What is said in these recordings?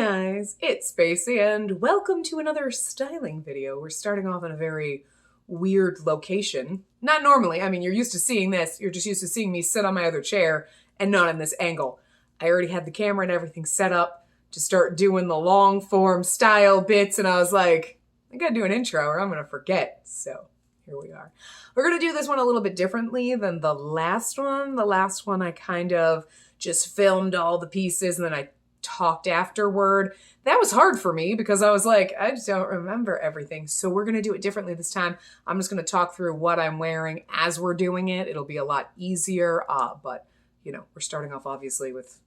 guys, it's Spacey and welcome to another styling video. We're starting off in a very weird location. Not normally, I mean, you're used to seeing this. You're just used to seeing me sit on my other chair and not in this angle. I already had the camera and everything set up to start doing the long form style bits, and I was like, I gotta do an intro or I'm gonna forget. So here we are. We're gonna do this one a little bit differently than the last one. The last one I kind of just filmed all the pieces and then I talked afterward. That was hard for me because I was like, I just don't remember everything. So we're going to do it differently this time. I'm just going to talk through what I'm wearing as we're doing it. It'll be a lot easier. But you know, we're starting off obviously with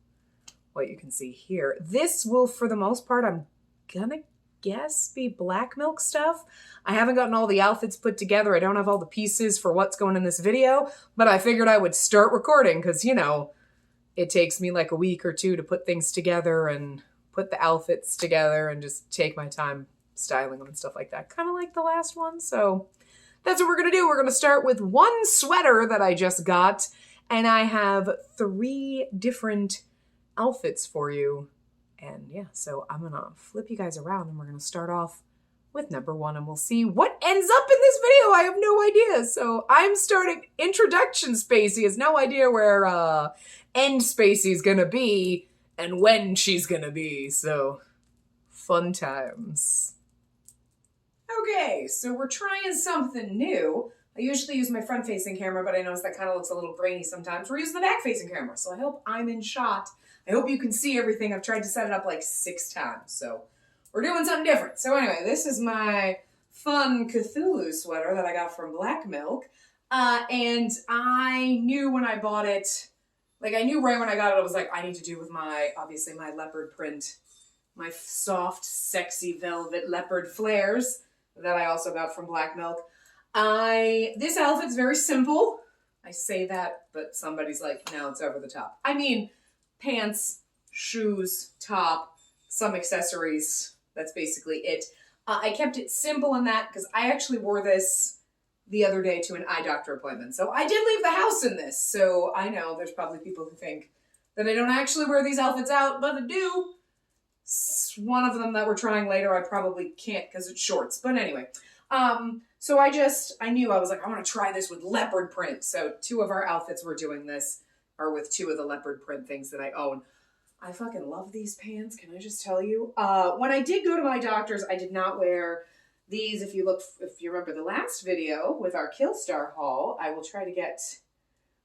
what you can see here. This will, for the most part, I'm gonna guess be Blackmilk stuff. I haven't gotten all the outfits put together. I don't have all the pieces for what's going in this video, but I figured I would start recording because, you know, it takes me like a week or two to put things together and put the outfits together and just take my time styling them and stuff like that. Kind of like the last one. So that's what we're going to do. We're going to start with one sweater that I just got. And I have 3 different outfits for you. And yeah, so I'm going to flip you guys around and we're going to start off with number 1 and we'll see what ends up in this video. I have no idea. So I'm starting introduction Spacey has no idea where end Spacey's gonna be and when she's gonna be. So fun times. Okay, so we're trying something new. I usually use my front facing camera, but I notice that kind of looks a little grainy sometimes. We're using the back facing camera, so I hope I'm in shot. I hope you can see everything. I've tried to set it up like 6 times, so we're doing something different. So anyway, this is my fun Cthulhu sweater that I got from Blackmilk. And I knew when I bought it, like I knew right when I got it, I was like, I need to do with my, obviously my leopard print, my soft, sexy velvet leopard flares that I also got from Blackmilk. This outfit's very simple. I say that, but somebody's like, no, it's over the top. I mean, pants, shoes, top, some accessories. That's basically it. I kept it simple in that because I actually wore this the other day to an eye doctor appointment. So I did leave the house in this. So I know there's probably people who think that I don't actually wear these outfits out, but I do. One of them that we're trying later, I probably can't because it's shorts. But anyway, so I knew, I was like, I want to try this with leopard print. So 2 of our outfits we're doing this are with 2 of the leopard print things that I own. I fucking love these pants, can I just tell you? When I did go to my doctor's, I did not wear these. If you remember the last video with our Killstar haul, I will try to get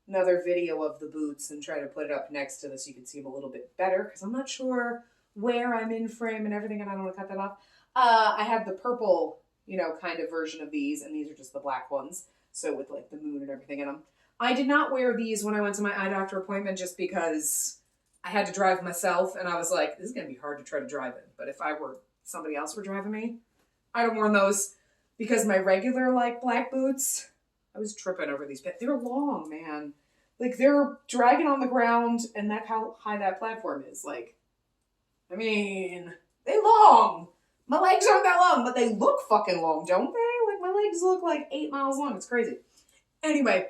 another video of the boots and try to put it up next to this so you can see them a little bit better, because I'm not sure where I'm in frame and everything, and I don't want to cut that off. I have the purple, you know, kind of version of these, and these are just the black ones, so with like the moon and everything in them. I did not wear these when I went to my eye doctor appointment just because I had to drive myself, and I was like, this is going to be hard to try to drive in. But if somebody else were driving me, I'd have worn those because my regular, like, black boots, I was tripping over these. They're long, man. Like, they're dragging on the ground, and that's how high that platform is. Like, I mean, they're long. My legs aren't that long, but they look fucking long, don't they? Like, my legs look like 8 miles long. It's crazy. Anyway,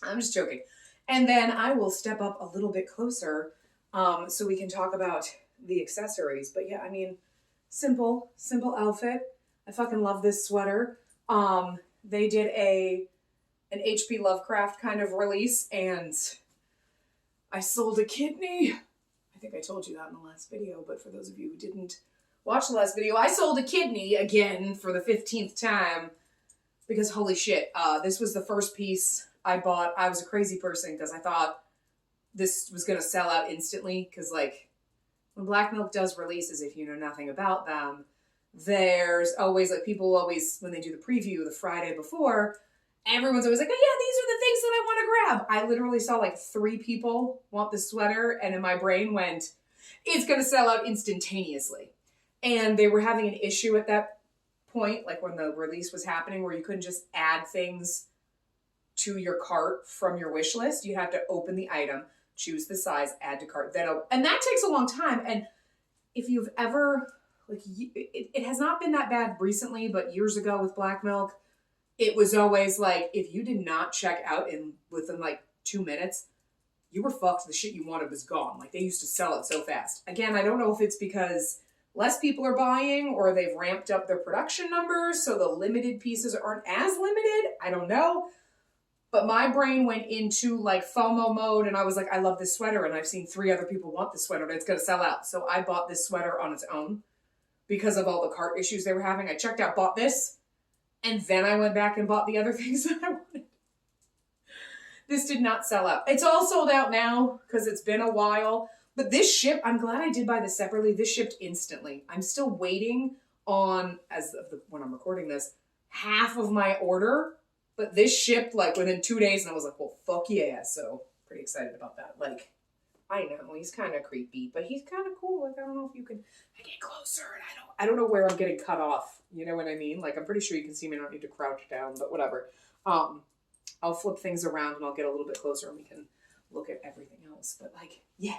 I'm just joking. And then I will step up a little bit closer so we can talk about the accessories. But yeah, I mean, simple outfit. I fucking love this sweater. They did an H.P. Lovecraft kind of release, and I sold a kidney. I think I told you that in the last video, but for those of you who didn't watch the last video, I sold a kidney again for the 15th time because holy shit, this was the first piece I bought. I was a crazy person because I thought this was going to sell out instantly because, like, when Blackmilk does releases, if you know nothing about them, there's always, like, people always, when they do the preview the Friday before, everyone's always like, oh yeah, these are the things that I want to grab. I literally saw like 3 people want this sweater, and in my brain went, it's going to sell out instantaneously. And they were having an issue at that point, like when the release was happening, where you couldn't just add things to your cart from your wish list. You had to open the item, choose the size, add to cart, and that takes a long time. And if you've ever, like, it has not been that bad recently, but years ago with Blackmilk, it was always like, if you did not check out within like 2 minutes, you were fucked. The shit you wanted was gone. Like, they used to sell it so fast. Again, I don't know if it's because less people are buying or they've ramped up their production numbers so the limited pieces aren't as limited. I don't know. But my brain went into like FOMO mode and I was like, I love this sweater and I've seen 3 other people want this sweater and it's going to sell out. So I bought this sweater on its own because of all the cart issues they were having. I checked out, bought this, and then I went back and bought the other things that I wanted. This did not sell out. It's all sold out now because it's been a while. But this shipped, I'm glad I did buy this separately. This shipped instantly. I'm still waiting on, as of when I'm recording this, half of my order. But this shipped like within 2 days and I was like, well, fuck yeah. So pretty excited about that. Like, I know he's kind of creepy, but he's kind of cool. Like, I don't know if you can, I get closer and I don't know where I'm getting cut off. You know what I mean? Like, I'm pretty sure you can see me. I don't need to crouch down, but whatever. I'll flip things around and I'll get a little bit closer and we can look at everything else. But like, yeah.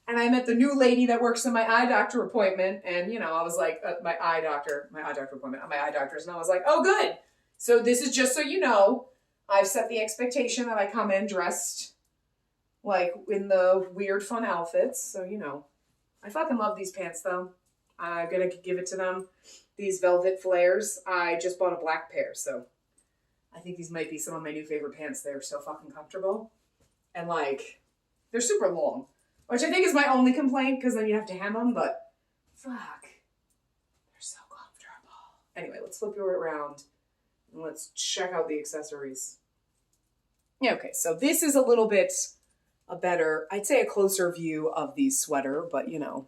And I met the new lady that works in my eye doctor appointment. And, you know, I was like, my eye doctor's, and I was like, oh, good. So this is just so you know, I've set the expectation that I come in dressed like in the weird fun outfits. So, you know, I fucking love these pants though. I'm going to give it to them. These velvet flares. I just bought a black pair. So I think these might be some of my new favorite pants. They're so fucking comfortable. And like, they're super long, which I think is my only complaint because then you have to hem them, but fuck, they're so comfortable. Anyway, let's flip you around and let's check out the accessories. Yeah, okay, so this is a little bit a better, I'd say a closer view of the sweater, but you know,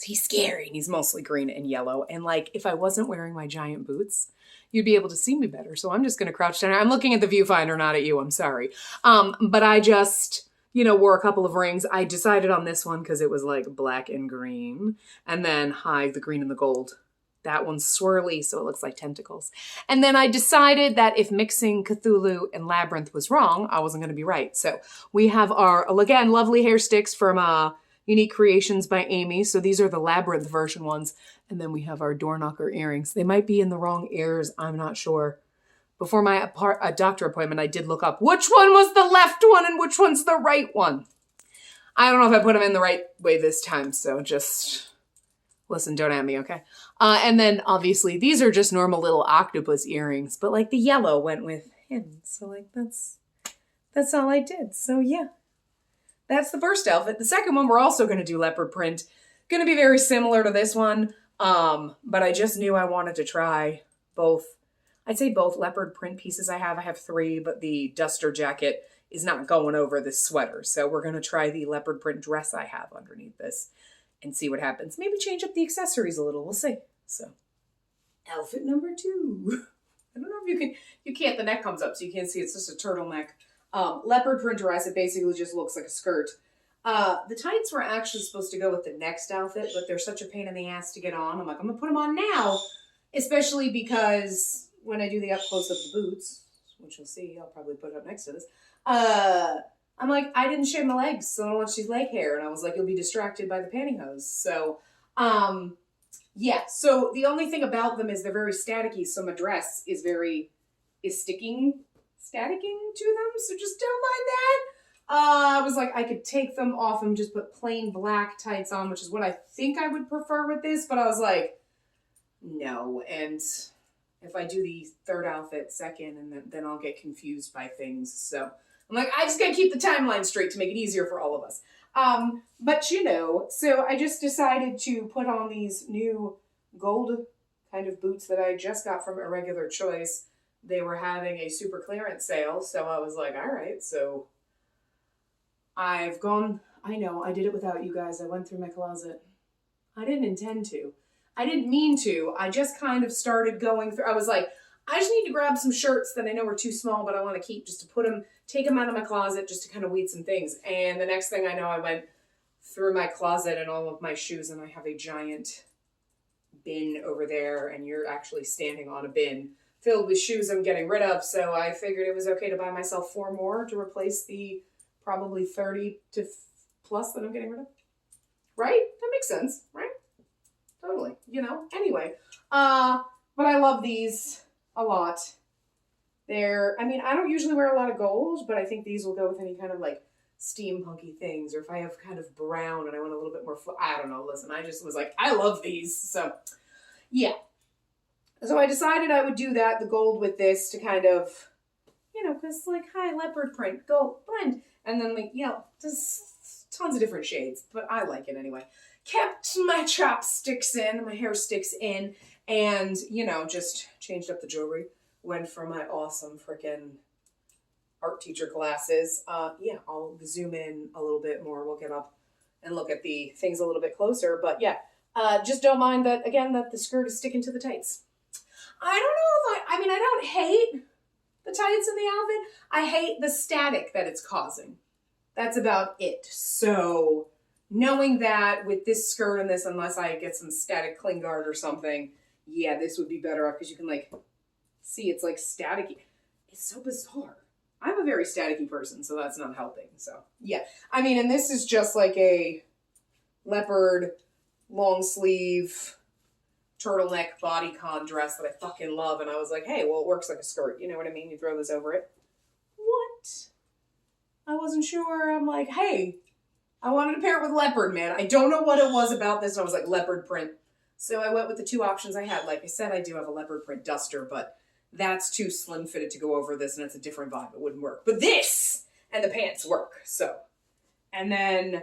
he's scary and he's mostly green and yellow. And like, if I wasn't wearing my giant boots, you'd be able to see me better. So I'm just going to crouch down. I'm looking at the viewfinder, not at you. I'm sorry. But I just, you know, wore a couple of rings. I decided on this one because it was like black and green. And then the green and the gold. That one's swirly, so it looks like tentacles. And then I decided that if mixing Cthulhu and Labyrinth was wrong, I wasn't going to be right. So we have our, again, lovely hair sticks from Unique Creations by Amy. So these are the Labyrinth version ones. And then we have our door knocker earrings. They might be in the wrong ears. I'm not sure. Before my doctor appointment, I did look up which one was the left one and which one's the right one. I don't know if I put them in the right way this time. So just listen, don't at me, okay? And then obviously these are just normal little octopus earrings. But like the yellow went with him. So like that's all I did. So yeah. That's the first outfit. The second one, we're also going to do leopard print. Going to be very similar to this one. But I just knew I wanted to try both. I'd say both leopard print pieces I have. I have 3, but the duster jacket is not going over this sweater. So we're going to try the leopard print dress I have underneath this and see what happens. Maybe change up the accessories a little. We'll see. So outfit number 2. I don't know if you can't, the neck comes up so you can't see. It's just a turtleneck. Leopard print dress. It basically just looks like a skirt. The tights were actually supposed to go with the next outfit, but they're such a pain in the ass to get on. I'm like, I'm gonna put them on now, especially because when I do the up close of the boots, which you'll see, I'll probably put it up next to this. I'm like, I didn't shave my legs, so I don't want to see leg hair. And I was like, you'll be distracted by the pantyhose. So, yeah. So the only thing about them is they're very staticky. So my dress is staticking to them. So just don't mind that. I was like, I could take them off and just put plain black tights on, which is what I think I would prefer with this. But I was like, no. And if I do the third outfit second, and then I'll get confused by things. So I'm like, I just got to keep the timeline straight to make it easier for all of us. But you know, so I just decided to put on these new gold kind of boots that I just got from Irregular Choice. They were having a super clearance sale. So I was like, all right, so I know, I did it without you guys. I went through my closet. I didn't intend to. I didn't mean to. I just kind of started going through. I was like, I just need to grab some shirts that I know are too small, but I want to keep just to take them out of my closet just to kind of weed some things. And the next thing I know, I went through my closet and all of my shoes, and I have a giant bin over there, and you're actually standing on a bin filled with shoes I'm getting rid of. So I figured it was okay to buy myself 4 more to replace the probably 30 to plus that I'm getting rid of. Right? That makes sense, right? Totally. You know? Anyway. But I love these a lot. I don't usually wear a lot of gold, but I think these will go with any kind of like steampunky things, or if I have kind of brown and I want a little bit more, I don't know, listen, I just was like, I love these, so yeah. So I decided I would do that, the gold with this, to kind of, you know, because like, hi, leopard print, go, blend, and then like, just tons of different shades, but I like it anyway. Kept my chopsticks in, my hair sticks in, and, you know, just changed up the jewelry. Went for my awesome freaking art teacher classes. Yeah, I'll zoom in a little bit more. We'll get up and look at the things a little bit closer. But yeah, just don't mind that, again, that the skirt is sticking to the tights. I don't know if I mean, I don't hate the tights in the outfit. I hate the static that it's causing. That's about it. So knowing that with this skirt and this, unless I get some static cling guard or something, yeah, this would be better off because you can like see it's like staticky. It's so bizarre. I'm a very staticky person, so that's not helping. So yeah, I mean, and this is just like a leopard long sleeve turtleneck bodycon dress that I fucking love. And I was like, hey, well, it works like a skirt. You know what I mean? You throw this over it. What? I wasn't sure. I'm like, hey, I wanted to pair it with leopard, man. I don't know what it was about this. I was like, leopard print. So I went with the two options I had. Like I said, I do have a leopard print duster, but that's too slim fitted to go over this, and it's a different vibe. It wouldn't work. But this and the pants work. So, and then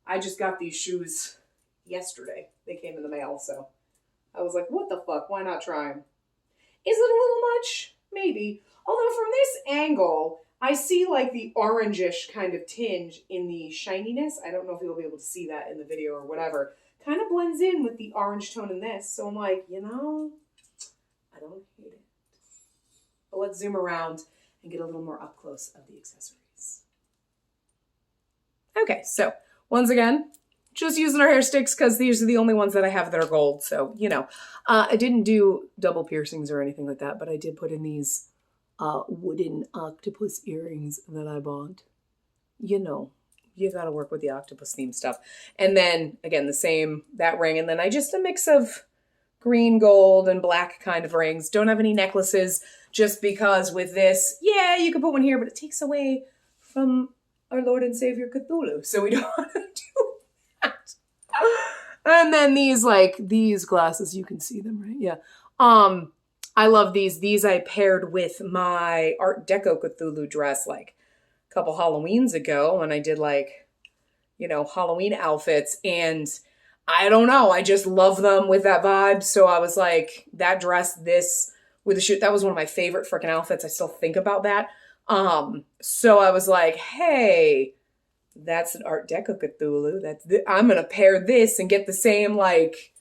I just got these shoes yesterday. They came in the mail, so I was like, what the fuck? Why not try them? Is it a little much? Maybe. Although from this angle, I see like the orangish kind of tinge in the shininess. I don't know if you'll be able to see that in the video or whatever. Kind of blends in with the orange tone in this. So I'm like, you know, I don't hate it. But let's zoom around and get a little more up close of the accessories. Okay, so once again, just using our hair sticks because these are the only ones that I have that are gold. So, you know, I didn't do double piercings or anything like that, but I did put in these wooden octopus earrings that I bought. You know, you got to work with the octopus theme stuff. And then, again, the same, that ring. And then I just a mix of green, gold, and black kind of rings. Don't have any necklaces just because with this, yeah, you could put one here, but it takes away from our Lord and Savior Cthulhu. So we don't want to do that. And then these, like, these glasses, you can see them, right? Yeah. I love these. These I paired with my Art Deco Cthulhu dress, like, a couple Halloweens ago when I did, like, you know, Halloween outfits. And I don't know, I just love them with that vibe. So I was like, that dress, this with the shoot, that was one of my favorite freaking outfits. I still think about that. So I was like, hey, that's an Art Deco Cthulhu. I'm going to pair this and get the same, like,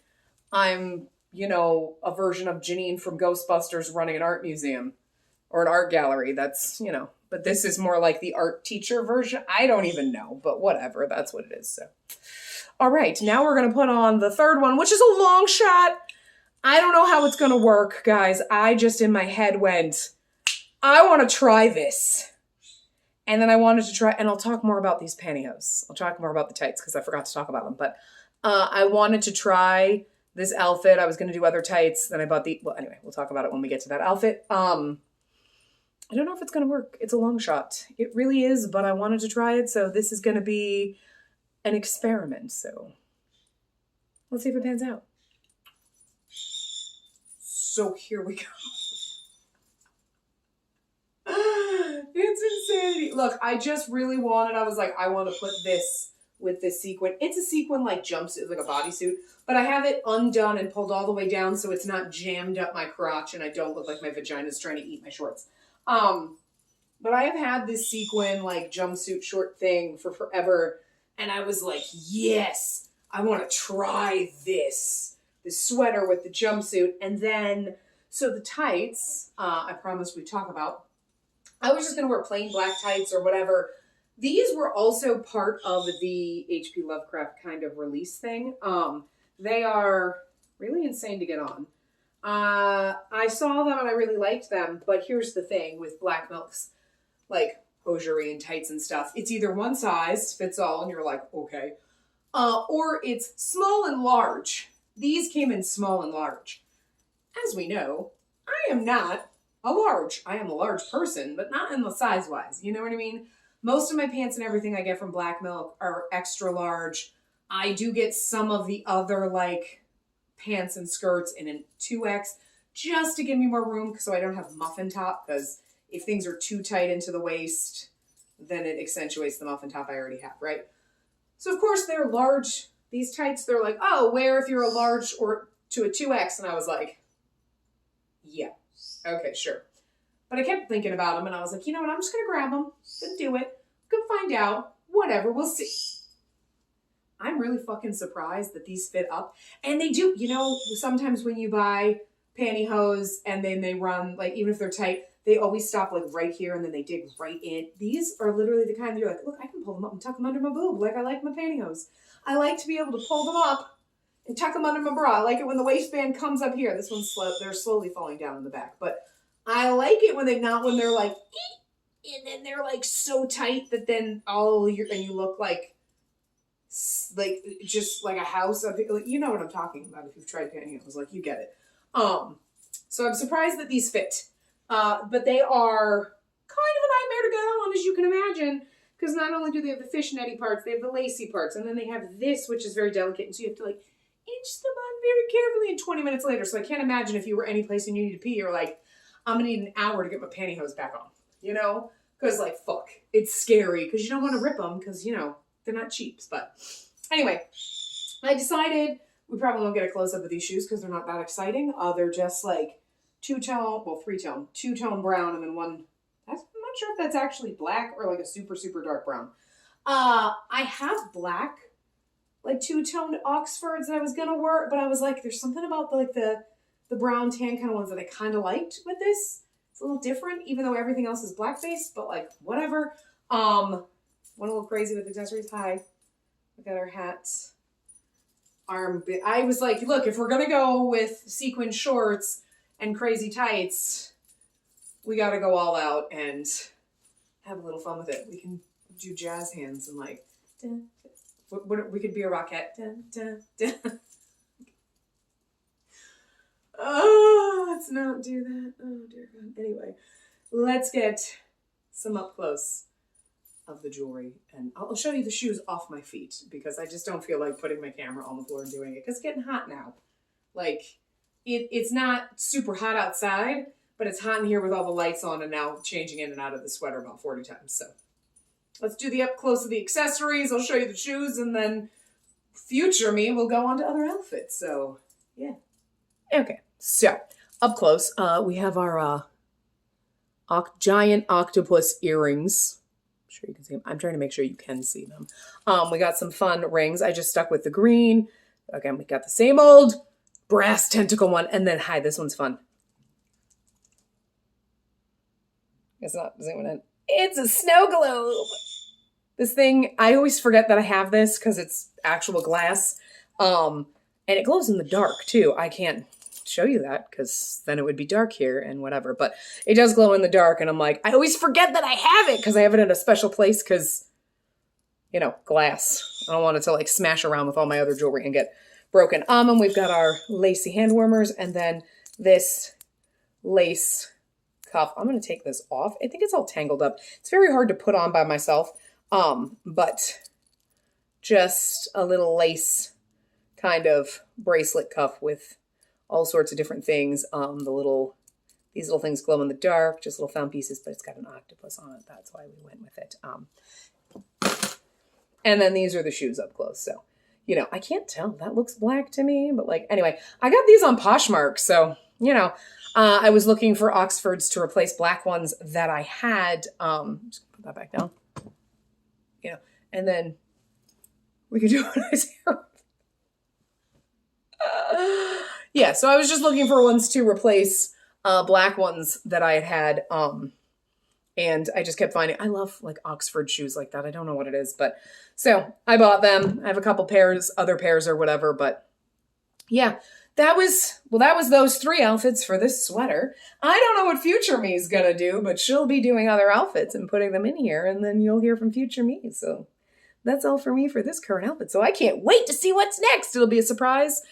I'm, you know, a version of Janine from Ghostbusters running an art museum or an art gallery. That's, you know, but this is more like the art teacher version. I don't even know, but whatever. That's what it is. So, all right, now we're going to put on the third one, which is a long shot. I don't know how it's going to work, guys. I just in my head went, I want to try this. And then I wanted to try, and I'll talk more about these pantyhose. I'll talk more about the tights because I forgot to talk about them. But I wanted to try this outfit. I was going to do other tights. Then I bought well, anyway, we'll talk about it when we get to that outfit. I don't know if it's going to work. It's a long shot. It really is, but I wanted to try it. So this is going to be an experiment. So let's see if it pans out. So here we go. It's insanity. Look, I just really wanted, I was like, I want to put this with this sequin. It's a sequin like jumpsuit, like a bodysuit, but I have it undone and pulled all the way down so it's not jammed up my crotch and I don't look like my vagina's trying to eat my shorts. But I have had this sequin like jumpsuit short thing for forever. And I was like, yes, I want to try this sweater with the jumpsuit. And then, so the tights, I promised we'd talk about, I was just going to wear plain black tights or whatever. These were also part of the H.P. Lovecraft kind of release thing. They are really insane to get on. I saw them and I really liked them, but here's the thing with Blackmilk's, like, hosiery and tights and stuff. It's either one size fits all and you're like, okay, or it's small and large. These came in small and large. As we know, I am not a large. I am a large person, but not in the size-wise. You know what I mean? Most of my pants and everything I get from Blackmilk are extra large. I do get some of the other like pants and skirts in a 2X just to give me more room so I don't have muffin top, because if things are too tight into the waist, then it accentuates the muffin top I already have, right? So of course they're large. These tights, they're like, oh, wear if you're a large or to a 2X. And I was like, yeah, okay, sure. But I kept thinking about them and I was like, you know what? I'm just going to grab them. Gonna do it. Gonna find out. Whatever. We'll see. I'm really fucking surprised that these fit up. And they do. You know, sometimes when you buy pantyhose and then they run, like, even if they're tight, they always stop like right here and then they dig right in. These are literally the kind that you're like, look, I can pull them up and tuck them under my boob like I like my pantyhose. I like to be able to pull them up and tuck them under my bra. I like it when the waistband comes up here. This one's slow. They're slowly falling down in the back. But I like it when they're like, and then they're like so tight that then and you look like just like a house. You know what I'm talking about if you've tried pantyhose. Like, you get it. So I'm surprised that these fit. But they are kind of a nightmare to get on, as you can imagine, because not only do they have the fishnetty parts, they have the lacy parts, and then they have this, which is very delicate, and so you have to like inch them on very carefully, and 20 minutes later. So I can't imagine if you were any place and you need to pee, you're like, I'm gonna need an hour to get my pantyhose back on, you know? Because like, fuck, it's scary, because you don't want to rip them, because, you know, they're not cheaps. But anyway, I decided we probably won't get a close-up of these shoes because they're not that exciting. They're just like two-tone brown, and then one, I'm not sure if that's actually black or like a super, super dark brown. I have black, like two-toned Oxfords that I was gonna wear, but I was like, there's something about the brown tan kind of ones that I kind of liked with this. It's a little different, even though everything else is black-based, but like, whatever. Went a little crazy with accessories. Hi. We got our hats. Armbit. I was like, look, if we're gonna go with sequin shorts and crazy tights, we gotta go all out and have a little fun with it. We can do jazz hands and like, we could be a rockette. Oh, let's not do that. Oh, dear God. Anyway, let's get some up close of the jewelry, and I'll show you the shoes off my feet because I just don't feel like putting my camera on the floor and doing it because it's getting hot now. Like, it's not super hot outside, but it's hot in here with all the lights on and now changing in and out of the sweater about 40 times. So let's do the up close of the accessories. I'll show you the shoes, and then future me will go on to other outfits. So yeah. Okay, so up close, we have our giant octopus earrings. I'm sure you can see them. I'm trying to make sure you can see them. We got some fun rings. I just stuck with the green. Again, we got the same old brass tentacle one. And then, hi, this one's fun. It's not zooming in. It's a snow globe. This thing, I always forget that I have this because it's actual glass. And it glows in the dark, too. I can't show you that because then it would be dark here and whatever, but it does glow in the dark, and I'm like, I always forget that I have it because I have it in a special place because, you know, glass. I don't want it to like smash around with all my other jewelry and get broken. And we've got our lacy hand warmers, and then this lace cuff. I'm going to take this off. I think it's all tangled up. It's very hard to put on by myself, but just a little lace kind of bracelet cuff with all sorts of different things. These little things glow in the dark, just little found pieces, but it's got an octopus on it. That's why we went with it. And then these are the shoes up close. So, you know, I can't tell. That looks black to me, but like, anyway, I got these on Poshmark. So, you know, I was looking for Oxfords to replace black ones that I had. Just put that back down. You know, and then we could do a nice hair. Yeah, so I was just looking for ones to replace black ones that I had. And I just kept finding, I love like Oxford shoes like that. I don't know what it is, but so I bought them. I have a couple pairs, other pairs or whatever, but yeah, that was those 3 outfits for this sweater. I don't know what future me is going to do, but she'll be doing other outfits and putting them in here, and then you'll hear from future me. So that's all for me for this current outfit. So I can't wait to see what's next. It'll be a surprise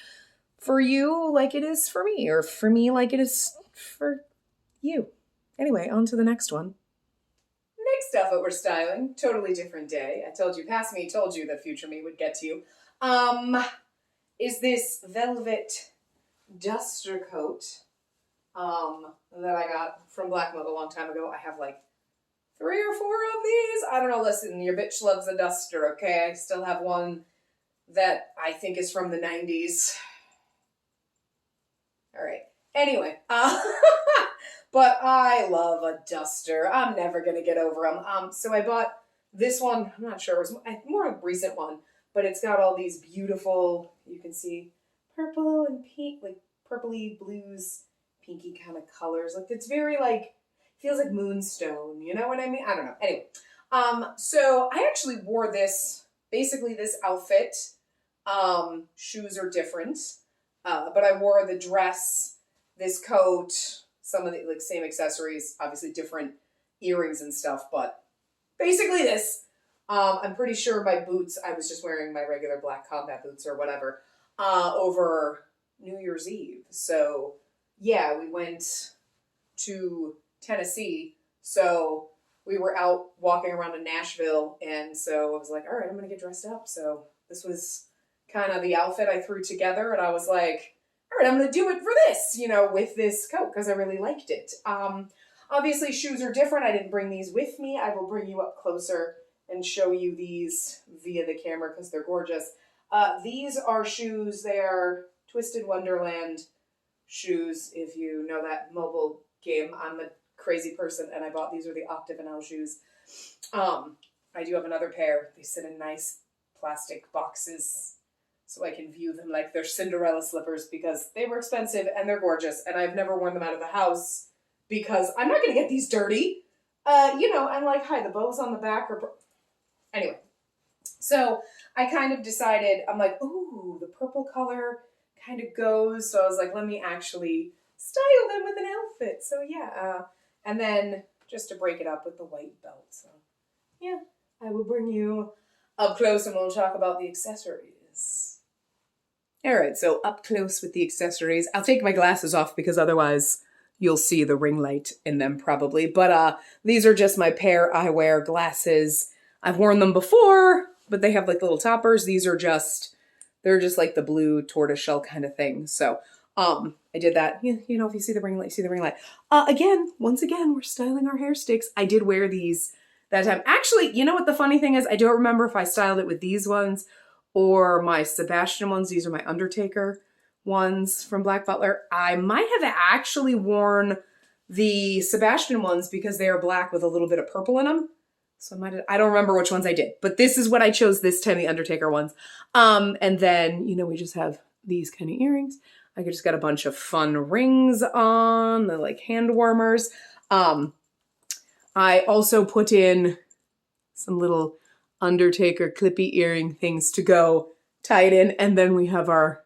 for you like it is for me, or for me like it is for you. Anyway, on to the next one. Next stuff that we're styling, totally different day. I told you, past me told you that future me would get to you. Is this velvet duster coat that I got from Blackmilk a long time ago. I have like 3 or 4 of these. I don't know, listen, your bitch loves a duster, okay? I still have one that I think is from the 90s. All right. Anyway, but I love a duster. I'm never going to get over them. So I bought this one. I'm not sure. It was more a recent one, but it's got all these beautiful, you can see, purple and pink, like purpley blues, pinky kind of colors. Like it's very like, feels like moonstone. You know what I mean? I don't know. Anyway, so I actually wore this, basically this outfit. Shoes are different, but I wore the dress, this coat, some of the like same accessories, obviously different earrings and stuff, but basically this. I'm pretty sure my boots, I was just wearing my regular black combat boots or whatever, over New Year's Eve. So yeah, we went to Tennessee. So we were out walking around in Nashville. And so I was like, all right, I'm going to get dressed up. So this was kind of the outfit I threw together. And I was like, all right, I'm going to do it for this, you know, with this coat because I really liked it. Obviously, shoes are different. I didn't bring these with me. I will bring you up closer and show you these via the camera because they're gorgeous. These are shoes. They are Twisted Wonderland shoes. If you know that mobile game, I'm a crazy person and I bought these are the Octagonal shoes. I do have another pair. They sit in nice plastic boxes so I can view them like they're Cinderella slippers because they were expensive and they're gorgeous and I've never worn them out of the house because I'm not going to get these dirty. You know, and like, hi, the bows on the back are... Anyway, so I kind of decided, I'm like, ooh, the purple color kind of goes. So I was like, let me actually style them with an outfit. So yeah, and then just to break it up with the white belt. So yeah, I will bring you up close and we'll talk about the accessories. All right, so up close with the accessories. I'll take my glasses off because otherwise you'll see the ring light in them probably. But these are just my pair I wear glasses. I've worn them before, but they have like little toppers. These are just, they're just like the blue tortoiseshell kind of thing. So I did that. You know, if you see the ring light, you see the ring light. Once again, we're styling our hair sticks. I did wear these that time. Actually, you know what the funny thing is? I don't remember if I styled it with these ones or my Sebastian ones. These are my Undertaker ones from Black Butler. I might have actually worn the Sebastian ones because they are black with a little bit of purple in them. So I don't remember which ones I did, but this is what I chose this time, the Undertaker ones. And then, you know, we just have these kind of earrings. I just got a bunch of fun rings on, the like hand warmers. I also put in some little Undertaker clippy earring things to go tie it in. And then we have our,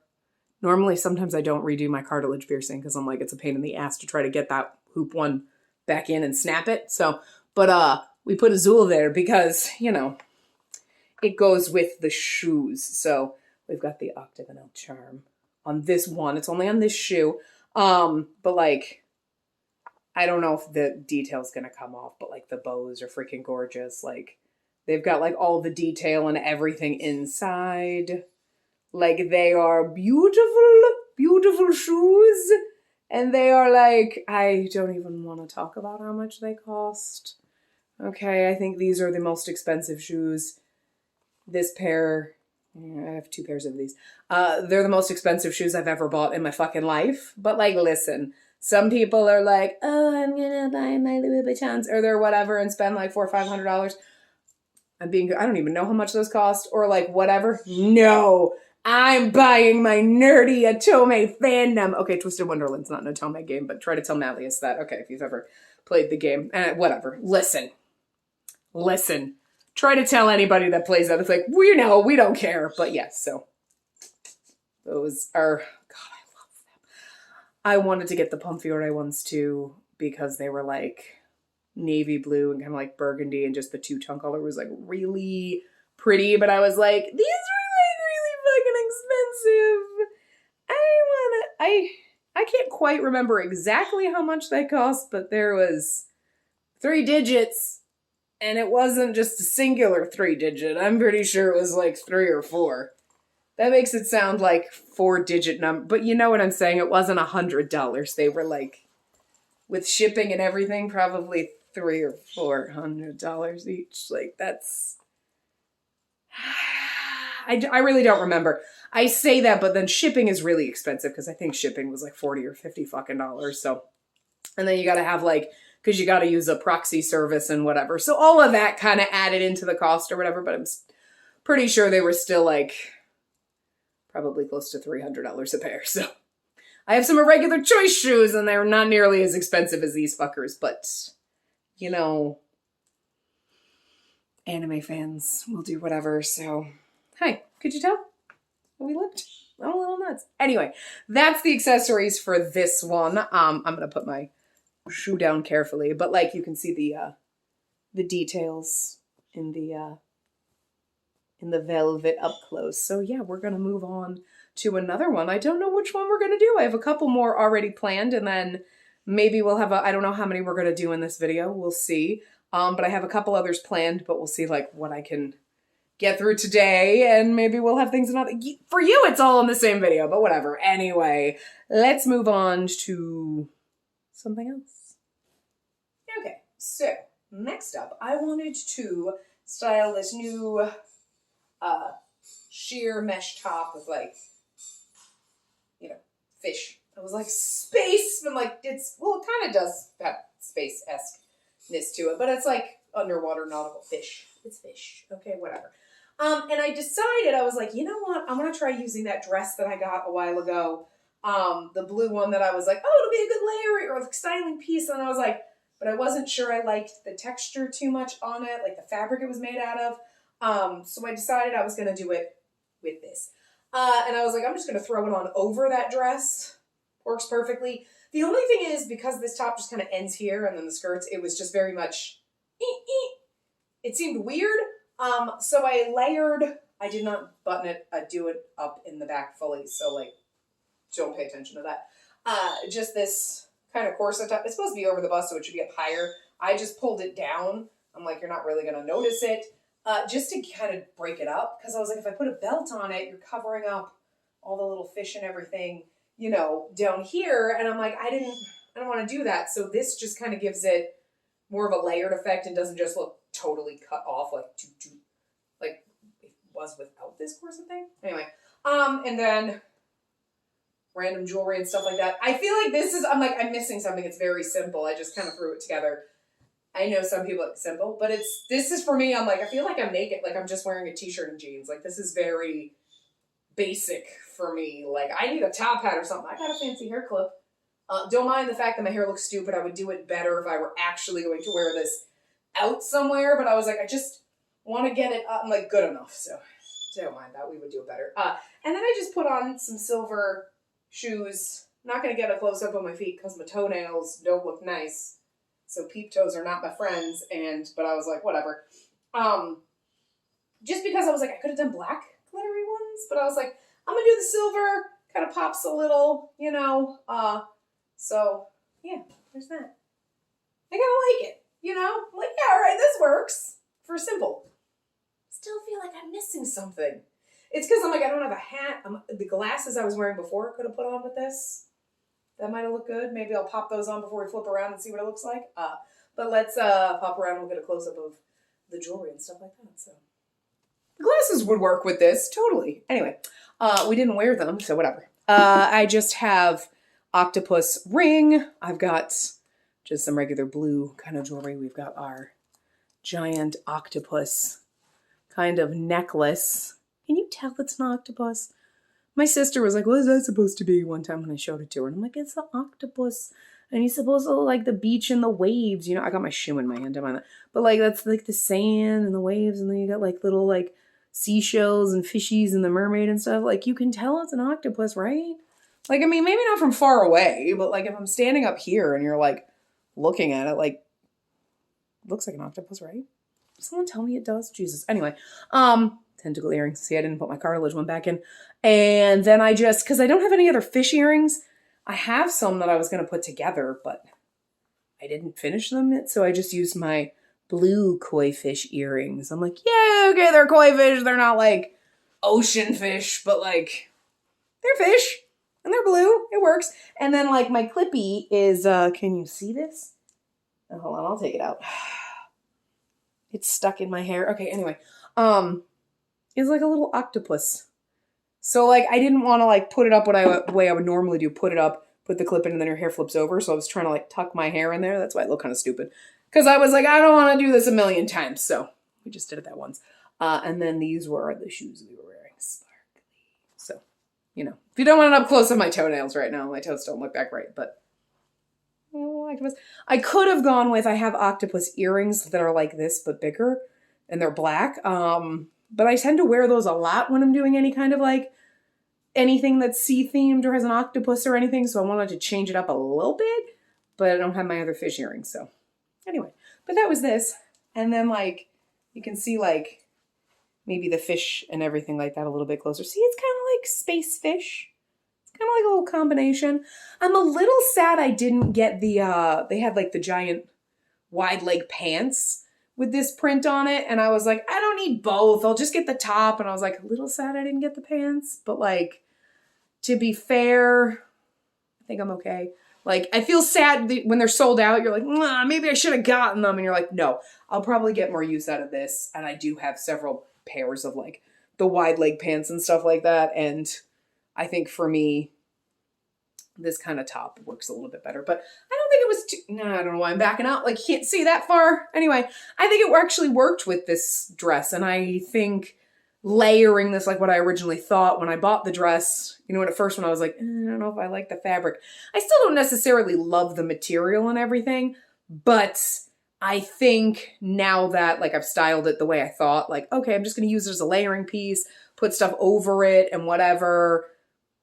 normally sometimes I don't redo my cartilage piercing because I'm like, it's a pain in the ass to try to get that hoop one back in and snap it. So, but we put Azul there because, you know, it goes with the shoes. So we've got the octagonal charm on this one. It's only on this shoe. But like, I don't know if the detail's going to come off, but like the bows are freaking gorgeous. Like they've got like all the detail and everything inside. Like they are beautiful, beautiful shoes. And they are like, I don't even want to talk about how much they cost. Okay, I think these are the most expensive shoes. This pair, I have 2 pairs of these. They're the most expensive shoes I've ever bought in my fucking life. But like, listen, some people are like, oh, I'm gonna buy my Louis Vuittons or their whatever and spend like $400 or $500. I don't even know how much those cost or like whatever. No, I'm buying my nerdy Atome fandom. Okay, Twisted Wonderland's not an Atome game, but try to tell Malleus that. Okay, if you've ever played the game. Whatever. Listen. Try to tell anybody that plays that. It's like, we know, we don't care. But yes, so those are, God, I love them. I wanted to get the Pomfiore ones too because they were like navy blue and kind of like burgundy and just the two-tone color was like really pretty. But I was like, these are like really fucking expensive. I can't quite remember exactly how much they cost, but there was 3 digits. And it wasn't just a singular 3-digit. I'm pretty sure it was like 3 or 4. That makes it sound like 4-digit number. But you know what I'm saying? It wasn't $100. They were like, with shipping and everything, probably $300 or $400 each. Like, that's... I really don't remember. I say that, but then shipping is really expensive because I think shipping was like 40 or 50 fucking dollars. So, and then you got to have like, because you got to use a proxy service and whatever. So all of that kind of added into the cost or whatever, but I'm pretty sure they were still like probably close to $300 a pair. So I have some irregular choice shoes and they're not nearly as expensive as these fuckers, but you know, anime fans will do whatever. So, hi, could you tell how we looked? I'm a little nuts. Anyway, that's the accessories for this one. I'm going to put my shoe down carefully, but like you can see the details in the velvet up close. So yeah, we're going to move on to another one. I don't know which one we're going to do. I have a couple more already planned, and then maybe we'll have I don't know how many we're going to do in this video. We'll see. But I have a couple others planned, but we'll see like what I can get through today, and maybe we'll have things another. For you, it's all in the same video, but whatever. Anyway, let's move on to something else. Okay, so next up, I wanted to style this new sheer mesh top with like, you know, fish. I was like, space. I'm like, it kind of does have space-esque-ness to it, but it's like underwater nautical fish. It's fish. Okay, whatever. And I decided, I was like, you know what? I'm going to try using that dress that I got a while ago. The blue one that I was like, oh, it'll be a good layer or styling piece. And I was like, but I wasn't sure I liked the texture too much on it, like the fabric it was made out of. So I decided I was going to do it with this. And I was like, I'm just going to throw it on over that dress. Works perfectly. The only thing is, because this top just kind of ends here and then the skirts, it was just very much, it seemed weird. So I layered, I did not button it, I do it up in the back fully. So like, don't pay attention to that. Just this kind of corset top. It's supposed to be over the bust, so it should be up higher. I just pulled it down. I'm like, you're not really going to notice it. Just to kind of break it up. Because I was like, if I put a belt on it, you're covering up all the little fish and everything, you know, down here. And I'm like, I don't want to do that. So this just kind of gives it more of a layered effect and doesn't just look totally cut off like it was without this corset thing. Anyway, and then random jewelry and stuff like that. I feel like this is, I'm missing something. It's very simple. I just kind of threw it together. I know some people like simple, but this is for me. I'm like, I feel like I'm naked. Like I'm just wearing a t-shirt and jeans. Like this is very basic for me. Like I need a top hat or something. I got a fancy hair clip. Don't mind the fact that my hair looks stupid. I would do it better if I were actually going to wear this out somewhere. But I was like, I just want to get it up. I'm like, good enough. So don't mind that. We would do it better. And then I just put on some silver shoes. Not going to get a close-up on my feet because my toenails don't look nice. So peep toes are not my friends. But I was like, whatever. Just because I was like, I could have done black glittery ones. But I was like, I'm going to do the silver. Kind of pops a little, you know. So, yeah, there's that. I kind of like it, you know? I'm like, yeah, all right, this works for simple. Still feel like I'm missing something. It's because I'm like, I don't have a hat. The glasses I was wearing before I could have put on with this. That might have looked good. Maybe I'll pop those on before we flip around and see what it looks like. But let's pop around and we'll get a close-up of the jewelry and stuff like that. So the glasses would work with this, totally. Anyway, we didn't wear them, so whatever. I just have octopus ring. I've got just some regular blue kind of jewelry. We've got our giant octopus kind of necklace. Can you tell it's an octopus? My sister was like, what is that supposed to be? One time when I showed it to her. And I'm like, it's an octopus. And he's supposed to look like the beach and the waves. You know, I got my shoe in my hand. I'm on that. But like, that's like the sand and the waves. And then you got like little like seashells and fishies and the mermaid and stuff. Like, you can tell it's an octopus, right? Like, I mean, maybe not from far away, but like if I'm standing up here and you're like looking at it, like, it looks like an octopus, right? Someone tell me it does? Jesus. Anyway, tentacle earrings. See, I didn't put my cartilage one back in. And then I just, because I don't have any other fish earrings, I have some that I was going to put together, but I didn't finish them yet. So I just used my blue koi fish earrings. I'm like, yeah, okay, they're koi fish. They're not like ocean fish, but like they're fish and they're blue. It works. And then like my clippy is, can you see this? Oh, hold on, I'll take it out. It's stuck in my hair. Okay, anyway. It's like a little octopus. So like I didn't want to like put it up the way I would normally do. Put it up, put the clip in, and then your hair flips over. So I was trying to like tuck my hair in there. That's why it looked kind of stupid. Because I was like, I don't want to do this a million times. So we just did it that once. And then these were the shoes we were wearing. Sparkly. So, you know, if you don't want it up close on my toenails right now, my toes don't look that great. But octopus. I could have gone with, I have octopus earrings that are like this, but bigger. And they're black. But I tend to wear those a lot when I'm doing any kind of like anything that's sea themed or has an octopus or anything. So I wanted to change it up a little bit, but I don't have my other fish earrings. So anyway, but that was this. And then like, you can see like maybe the fish and everything like that a little bit closer. See, it's kind of like space fish. It's kind of like a little combination. I'm a little sad I didn't get the, they had like the giant wide leg pants with this print on it. And I was like, I don't need both. I'll just get the top. And I was like, a little sad I didn't get the pants. But like, to be fair, I think I'm okay. Like, I feel sad when they're sold out. You're like, maybe I should have gotten them. And you're like, no, I'll probably get more use out of this. And I do have several pairs of like the wide leg pants and stuff like that. And I think for me, this kind of top works a little bit better, but I don't think it was too, no, I don't know why I'm backing out. Like, you can't see that far. Anyway, I think it actually worked with this dress. And I think layering this, like what I originally thought when I bought the dress, you know, at first when I was like, I don't know if I like the fabric. I still don't necessarily love the material and everything, but I think now that like I've styled it the way I thought, like, okay, I'm just going to use it as a layering piece, put stuff over it and whatever,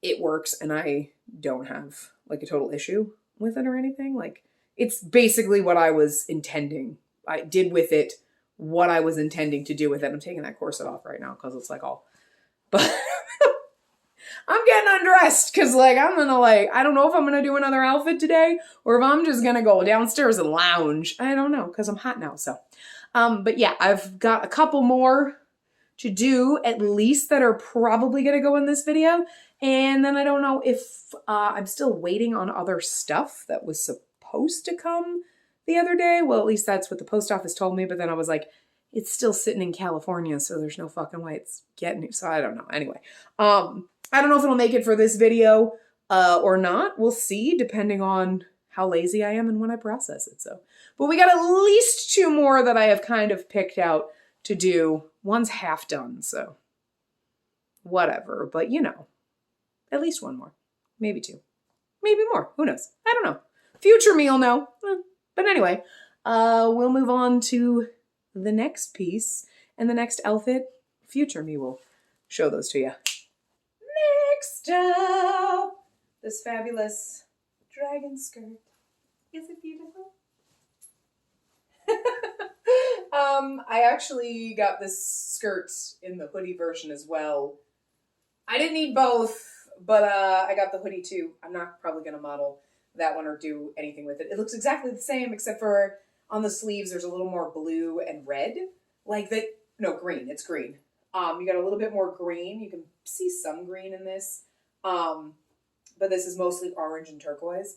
it works. And I don't have like a total issue with it or anything. Like, it's basically what I was intending. I did with it what I was intending to do with it. I'm taking that corset off right now because it's like all, but I'm getting undressed because like, I'm gonna like, I don't know if I'm gonna do another outfit today or if I'm just gonna go downstairs and lounge. I don't know because I'm hot now. So, but yeah, I've got a couple more to do at least that are probably gonna go in this video. And then I don't know if I'm still waiting on other stuff that was supposed to come the other day. Well, at least that's what the post office told me. But then I was like, it's still sitting in California, so there's no fucking way it's getting it. So I don't know. Anyway, I don't know if it'll make it for this video or not. We'll see, depending on how lazy I am and when I process it. So, but we got at least 2 more that I have kind of picked out to do. One's half done, so whatever. But you know. At least 1 more. Maybe 2. Maybe more. Who knows? I don't know. Future me will know. But anyway, we'll move on to the next piece and the next outfit. Future me will show those to you. Next up, this fabulous dragon skirt. Is it beautiful? I actually got this skirt in the hoodie version as well. I didn't need both. But I got the hoodie too. I'm not probably going to model that one or do anything with it. It looks exactly the same, except for on the sleeves, there's a little more blue and red. Like that, no, green. It's green. You got a little bit more green. You can see some green in this. But this is mostly orange and turquoise.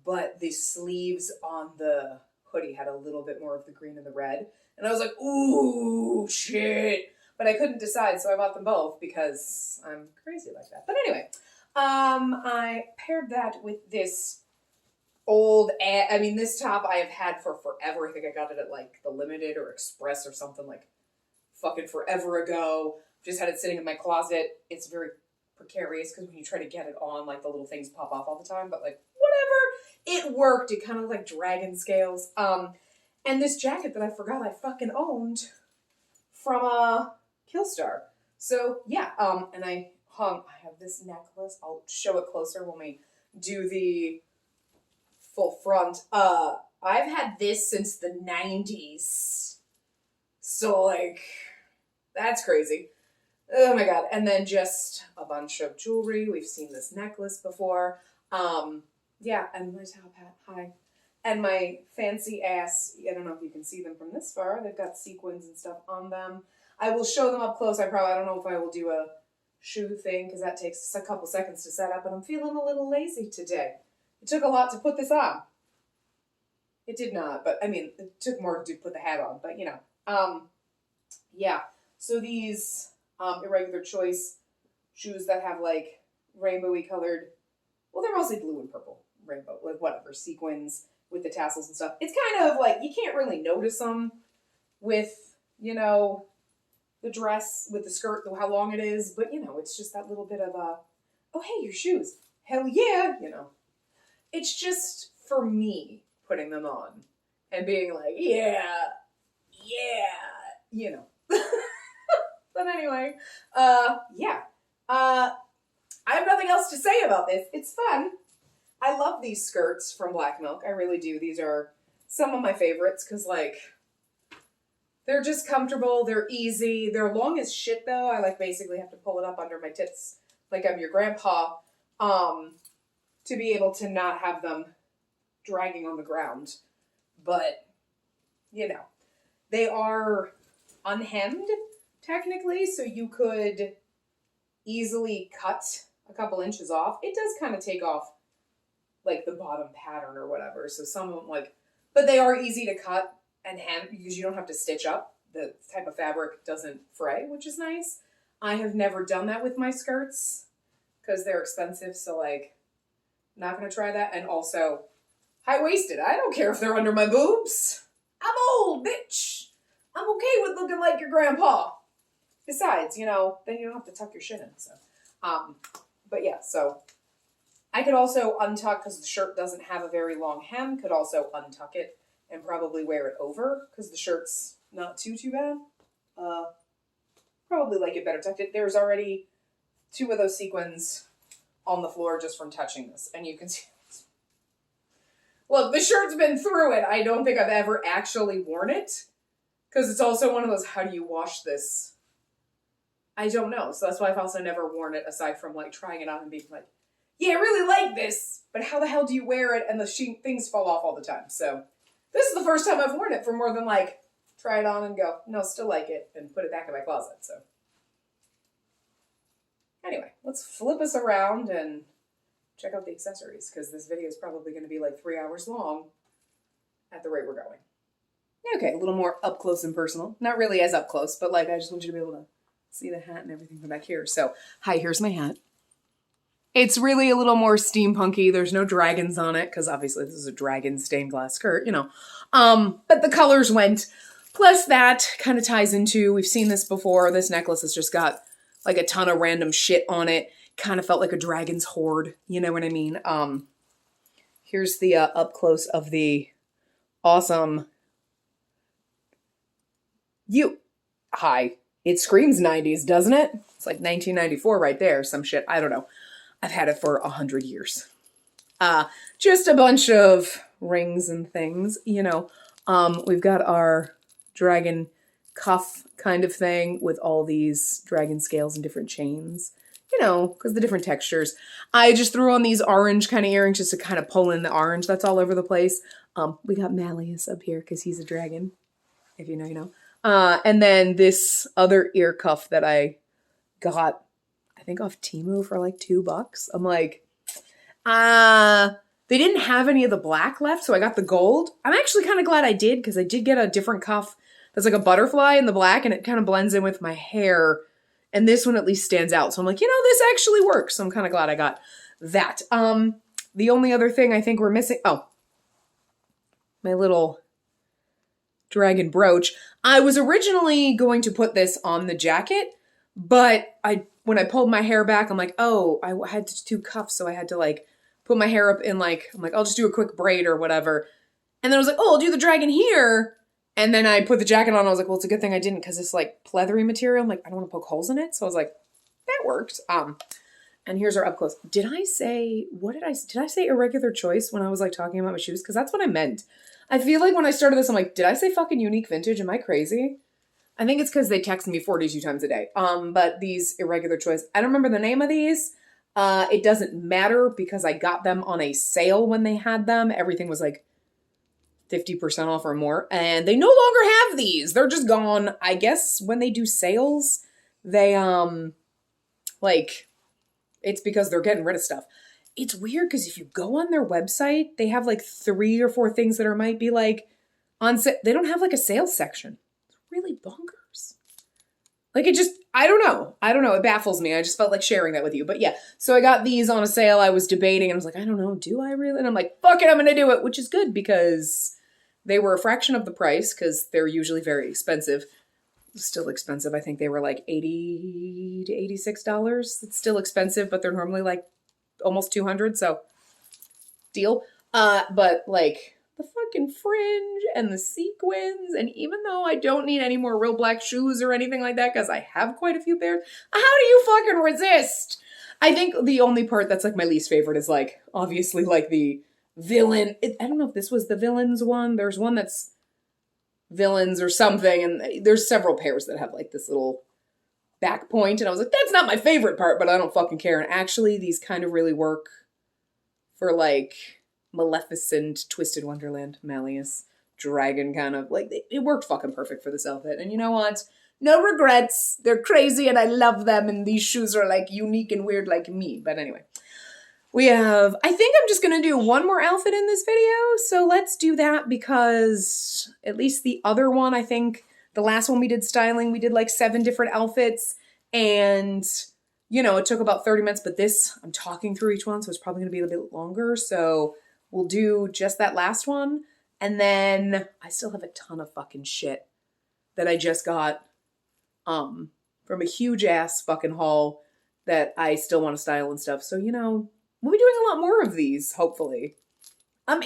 But the sleeves on the hoodie had a little bit more of the green and the red. And I was like, ooh, shit. But I couldn't decide, so I bought them both because I'm crazy like that. But anyway, I paired that with this old, this top I have had for forever. I think I got it at like the Limited or Express or something like fucking forever ago. Just had it sitting in my closet. It's very precarious because when you try to get it on, like the little things pop off all the time. But like, whatever, it worked. It kind of like dragon scales. And this jacket that I forgot I fucking owned from Killstar. So yeah, and I have this necklace. I'll show it closer when we do the full front. I've had this since the 90s. So like, that's crazy. Oh my God. And then just a bunch of jewelry. We've seen this necklace before. Yeah, and my top hat. Hi. And my fancy ass, I don't know if you can see them from this far, they've got sequins and stuff on them. I will show them up close. I don't know if I will do a shoe thing because that takes a couple seconds to set up, and I'm feeling a little lazy today. It took a lot to put this on. It did not, but I mean, it took more to put the hat on, but you know. Yeah, so these irregular choice shoes that have like rainbowy colored, well, they're mostly blue and purple, rainbow, like whatever, sequins with the tassels and stuff. It's kind of like, you can't really notice them with, you know, the dress, with the skirt, how long it is, but you know, it's just that little bit of a, oh, hey, your shoes. Hell yeah, you know. It's just for me putting them on and being like, yeah, you know. But anyway, yeah. I have nothing else to say about this. It's fun. I love these skirts from Blackmilk. I really do. These are some of my favorites because, like, they're just comfortable. They're easy. They're long as shit, though. I, like, basically have to pull it up under my tits like I'm your grandpa to be able to not have them dragging on the ground. But, you know, they are unhemmed, technically, so you could easily cut a couple inches off. It does kind of take off, like, the bottom pattern or whatever, so some of them, like, but they are easy to cut and hem because you don't have to stitch up. The type of fabric doesn't fray, which is nice. I have never done that with my skirts because they're expensive, so, like, not going to try that. And also, high-waisted. I don't care if they're under my boobs. I'm old, bitch. I'm okay with looking like your grandpa. Besides, you know, then you don't have to tuck your shit in. So, but yeah, so I could also untuck, because the shirt doesn't have a very long hem, could also untuck it and probably wear it over because the shirt's not too bad. Probably like it better tucked it. There's already 2 of those sequins on the floor just from touching this, and you can see. Look, the shirt's been through it. I don't think I've ever actually worn it because it's also one of those, how do you wash this? I don't know. So that's why I've also never worn it aside from like trying it on and being like, yeah, I really like this, but how the hell do you wear it? And the things fall off all the time. So this is the first time I've worn it for more than like, try it on and go, no, still like it, and put it back in my closet. So anyway, let's flip us around and check out the accessories, because this video is probably going to be like 3 hours long at the rate we're going. Okay, a little more up close and personal. Not really as up close, but like I just want you to be able to see the hat and everything from back here. So, hi, here's my hat. It's really a little more steampunky. There's no dragons on it, because obviously this is a dragon stained glass skirt, you know. But the colors went. Plus that kind of ties into, we've seen this before, this necklace has just got like a ton of random shit on it. Kind of felt like a dragon's hoard, you know what I mean? Here's the up close of the awesome. Hi. It screams 90s, doesn't it? It's like 1994 right there, some shit. I don't know. I've had it for 100 years. Just a bunch of rings and things, you know. We've got our dragon cuff kind of thing with all these dragon scales and different chains. You know, because the different textures. I just threw on these orange kind of earrings just to kind of pull in the orange that's all over the place. We got Malleus up here because he's a dragon. If you know, you know. And then this other ear cuff that I got, I think off Temu for like $2. I'm like, they didn't have any of the black left, so I got the gold. I'm actually kind of glad I did, because I did get a different cuff that's like a butterfly in the black, and it kind of blends in with my hair. And this one at least stands out. So I'm like, you know, this actually works. So I'm kind of glad I got that. The only other thing I think we're missing, oh, my little dragon brooch. I was originally going to put this on the jacket, but when I pulled my hair back, I'm like, oh, I had to do cuffs. So I had to like put my hair up in like, I'm like, I'll just do a quick braid or whatever. And then I was like, oh, I'll do the dragon here. And then I put the jacket on. I was like, well, it's a good thing I didn't, because it's like pleathery material. I'm like, I don't want to poke holes in it. So I was like, that worked. And here's our up close. Did I say irregular choice when I was like talking about my shoes? Because that's what I meant. I feel like when I started this, I'm like, did I say fucking unique vintage? Am I crazy? I think it's because they text me 42 times a day. But these irregular choice, I don't remember the name of these. It doesn't matter because I got them on a sale when they had them. Everything was like 50% off or more. And they no longer have these. They're just gone. I guess when they do sales, they, like, it's because they're getting rid of stuff. It's weird because if you go on their website, they have like 3 or 4 things that are might be like on sale. They don't have like a sales section. It's really bonkers. Like it just, I don't know. It baffles me. I just felt like sharing that with you. But yeah, so I got these on a sale. I was debating and I was like, I don't know, do I really? And I'm like, fuck it, I'm going to do it, which is good because they were a fraction of the price because they're usually very expensive. Still expensive. I think they were like $80 to $86. It's still expensive, but they're normally like almost 200. So deal. But like the fucking fringe and the sequins, and even though I don't need any more real black shoes or anything like that because I have quite a few pairs, how do you fucking resist? I think the only part that's like my least favorite is like obviously like the villain. I don't know if this was the villains one. There's one that's villains or something, and there's several pairs that have like this little back point, and I was like, that's not my favorite part, but I don't fucking care. And actually these kind of really work for like Maleficent, Twisted Wonderland, Malleus, dragon kind of, like, it worked fucking perfect for this outfit. And you know what? No regrets. They're crazy and I love them, and these shoes are like unique and weird like me. But anyway, I think I'm just gonna do one more outfit in this video, so let's do that because at least the other one, I think, the last one we did styling, we did like 7 different outfits, and you know, it took about 30 minutes, but this, I'm talking through each one, so it's probably gonna be a bit longer, so we'll do just that last one, and then I still have a ton of fucking shit that I just got from a huge ass fucking haul that I still want to style and stuff, so you know, we'll be doing a lot more of these, hopefully. I'm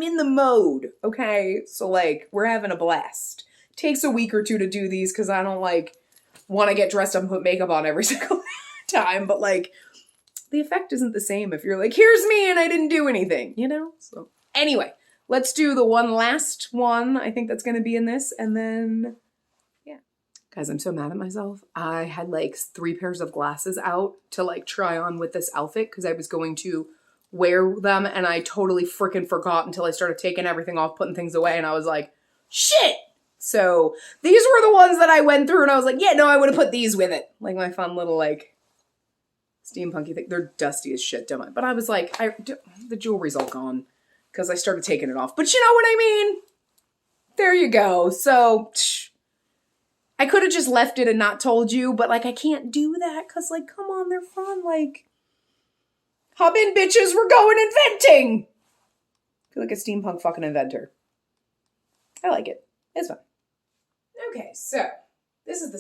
in the mode, okay? So like, we're having a blast. Takes a week or 2 to do these because I don't like want to get dressed up and put makeup on every single time, but like the effect isn't the same if you're like, here's me and I didn't do anything, you know? So anyway, let's do the one last one. I think that's going to be in this, and then yeah. Guys, I'm so mad at myself. I had like 3 pairs of glasses out to like try on with this outfit because I was going to wear them, and I totally freaking forgot until I started taking everything off, putting things away, and I was like, shit! So these were the ones that I went through and I was like, yeah, no, I would have put these with it. Like my fun little like steampunky thing. They're dusty as shit, don't I? But I was like, the jewelry's all gone because I started taking it off. But you know what I mean? There you go. So I could have just left it and not told you, but like I can't do that because like, come on, they're fun. Like, hop in, bitches, we're going inventing. I feel like a steampunk fucking inventor. I like it. It's fun. Okay, so this is the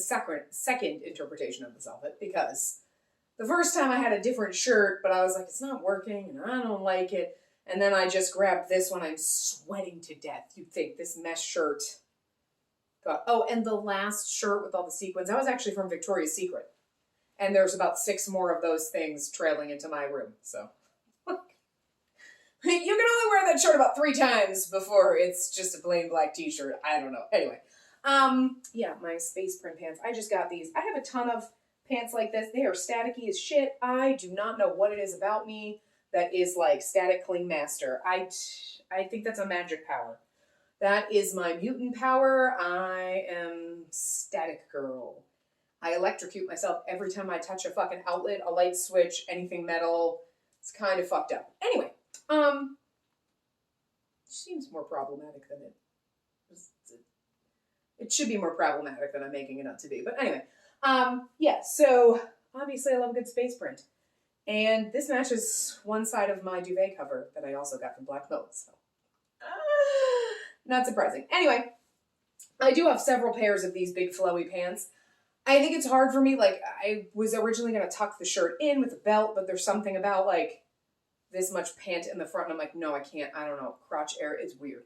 second interpretation of this outfit because the first time I had a different shirt, but I was like, it's not working and I don't like it. And then I just grabbed this one. I'm sweating to death. You'd think this mesh shirt. Oh, and the last shirt with all the sequins, that was actually from Victoria's Secret. And there's about 6 more of those things trailing into my room. So you can only wear that shirt about 3 times before it's just a plain black t-shirt. I don't know. Anyway, yeah, my space print pants. I just got these. I have a ton of pants like this. They are staticky as shit. I do not know what it is about me that is like static cling master. I think that's a magic power. That is my mutant power. I am static girl. I electrocute myself every time I touch a fucking outlet, a light switch, anything metal. It's kind of fucked up. Anyway, seems more problematic than it should be more problematic than I'm making it out to be. But anyway, yeah, so obviously I love a good space print. And this matches one side of my duvet cover that I also got from Blackmilk, so not surprising. Anyway, I do have several pairs of these big flowy pants. I think it's hard for me, like, I was originally going to tuck the shirt in with a belt, but there's something about, like, this much pant in the front, and I'm like, no, I can't, I don't know, crotch air is weird.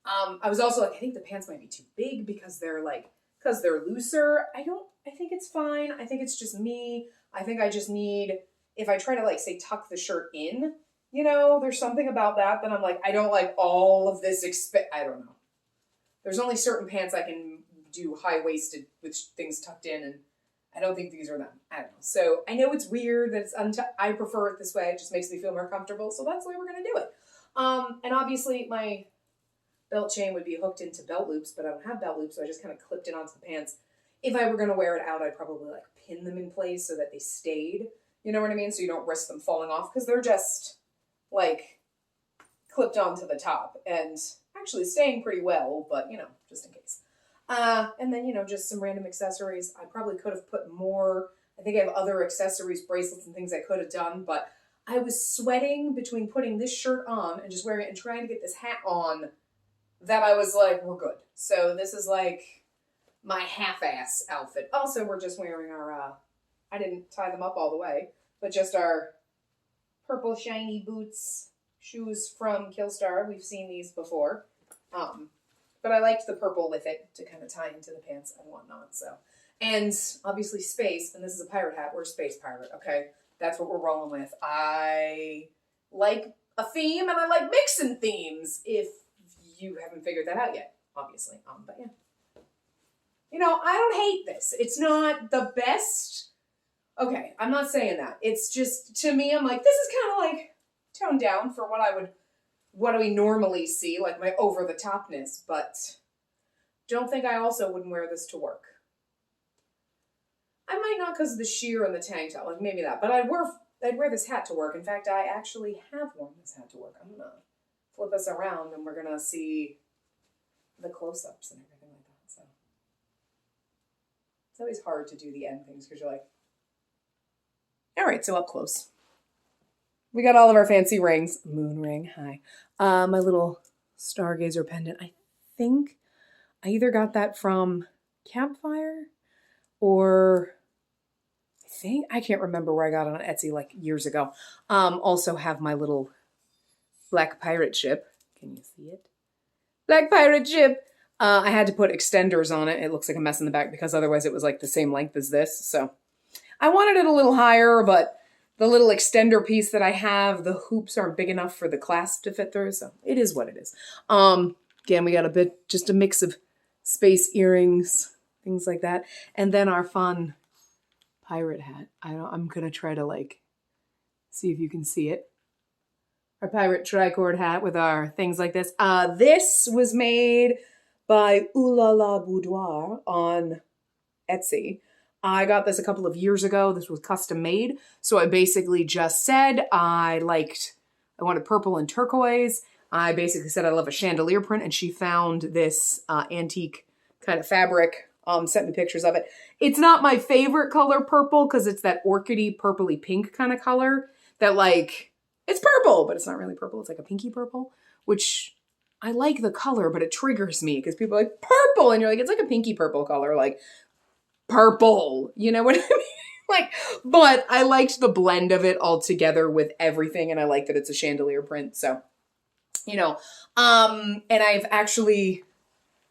I was also like, I think the pants might be too big because they're, like, because they're looser. I think it's fine. I think it's just me. I think I just need, if I try to, like, say, tuck the shirt in, you know, there's something about that I'm like, I don't like all of this I don't know. There's only certain pants I can do high-waisted with things tucked in, and I don't think these are them. I don't know. So I know it's weird that it's I prefer it this way. It just makes me feel more comfortable. So that's the way we're going to do it. And obviously my belt chain would be hooked into belt loops, but I don't have belt loops, so I just kind of clipped it onto the pants. If I were going to wear it out, I'd probably like pin them in place so that they stayed. You know what I mean? So you don't risk them falling off because they're just like clipped onto the top and actually staying pretty well, but you know, just in case. And then, you know, just some random accessories. I probably could have put more. I think I have other accessories, bracelets, and things I could have done, but I was sweating between putting this shirt on and just wearing it and trying to get this hat on that I was like, we're good. So this is like my half-ass outfit. Also, we're just wearing our, I didn't tie them up all the way, but just our purple shiny boots, shoes from Killstar. We've seen these before. But I liked the purple with it to kind of tie into the pants and whatnot, so. And obviously space, and this is a pirate hat. We're a space pirate, okay? That's what we're rolling with. I like a theme, and I like mixing themes, if you haven't figured that out yet, obviously. But yeah. You know, I don't hate this. It's not the best. Okay, I'm not saying that. It's just, to me, I'm like, this is kind of like toned down for what we normally see, like my over-the-topness, but don't think I also wouldn't wear this to work. I might not because of the sheer and the tank top, like maybe that, but I'd wear this hat to work. In fact, I actually have worn this hat to work. I'm gonna flip us around and we're gonna see the close-ups and everything like that, so. It's always hard to do the end things because you're like, all right, so up close. We got all of our fancy rings. Moon ring, hi. My little stargazer pendant. I think I either got that from Campfire or I can't remember where I got it on Etsy like years ago. Also have my little black pirate ship. Can you see it? Black pirate ship. I had to put extenders on it. It looks like a mess in the back because otherwise it was like the same length as this. So I wanted it a little higher, but the little extender piece that I have, the hoops aren't big enough for the clasp to fit through. So it is what it is. Again, we got just a mix of space earrings, things like that. And then our fun pirate hat. I'm going to try to like, see if you can see it. Our pirate tricord hat with our things like this. This was made by Ooh La La Boudoir on Etsy. I got this a couple of years ago. This was custom made. So I basically just said I wanted purple and turquoise. I basically said I love a chandelier print, and she found this antique kind of fabric, sent me pictures of it. It's not my favorite color purple because it's that orchidy purpley pink kind of color that like, it's purple, but it's not really purple. It's like a pinky purple, which I like the color, but it triggers me because people are like, purple! And you're like, it's like a pinky purple color, like purple. You know what I mean? Like, but I liked the blend of it all together with everything, and I like that it's a chandelier print, so, you know. And I've actually,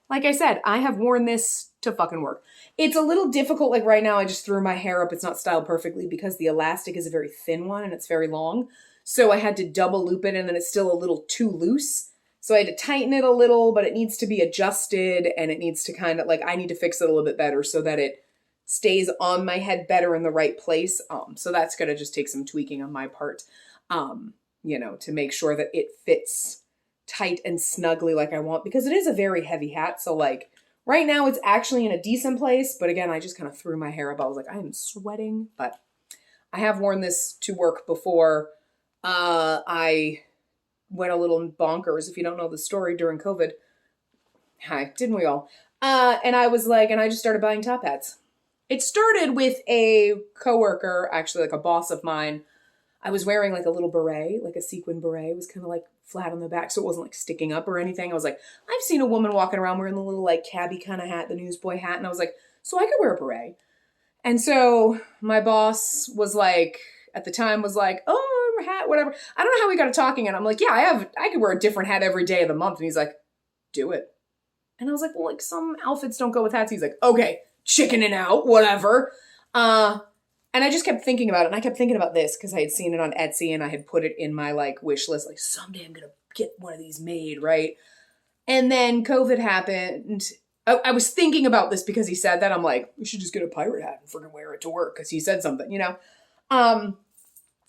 like I said, I have worn this to fucking work. It's a little difficult, like right now I just threw my hair up. It's not styled perfectly because the elastic is a very thin one and it's very long. So I had to double loop it, and then it's still a little too loose. So I had to tighten it a little, but it needs to be adjusted, and it needs to kind of like, I need to fix it a little bit better so that it stays on my head better in the right place. So that's going to just take some tweaking on my part, you know, to make sure that it fits tight and snugly like I want, because it is a very heavy hat. So like right now it's actually in a decent place, but again, I just kind of threw my hair up. I was like, I am sweating, but I have worn this to work before. I went a little bonkers, if you don't know the story, during COVID. Hi, didn't we all? And I was like, and I just started buying top hats. It started with a coworker, actually like a boss of mine. I was wearing like a little beret, like a sequin beret. It was kind of like flat on the back, so it wasn't like sticking up or anything. I was like, I've seen a woman walking around wearing the little like cabbie kind of hat, the newsboy hat. And I was like, so I could wear a beret. And so my boss was like, at the time was like, oh, hat, whatever. I don't know how we got to talking. And I'm like, yeah, I could wear a different hat every day of the month. And he's like, do it. And I was like, well, like some outfits don't go with hats. He's like, okay, chickening out, whatever. And I just kept thinking about it. And I kept thinking about this because I had seen it on Etsy and I had put it in my like wish list. Like someday I'm going to get one of these made, right? And then COVID happened. I was thinking about this because he said that. I'm like, we should just get a pirate hat and freaking wear it to work because he said something, you know?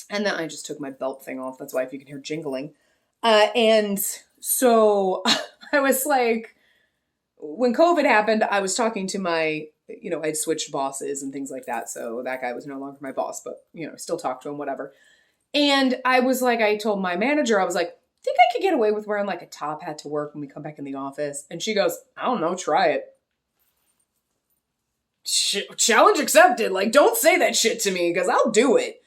And then I just took my belt thing off. That's why if you can hear jingling. And so I was like, when COVID happened, I was talking to my, I'd switched bosses and things like that. So that guy was no longer my boss, but, still talk to him, whatever. And I was like, I told my manager, I was like, think I could get away with wearing like a top hat to work when we come back in the office? And she goes, I don't know, try it. Challenge accepted. Like, don't say that shit to me because I'll do it.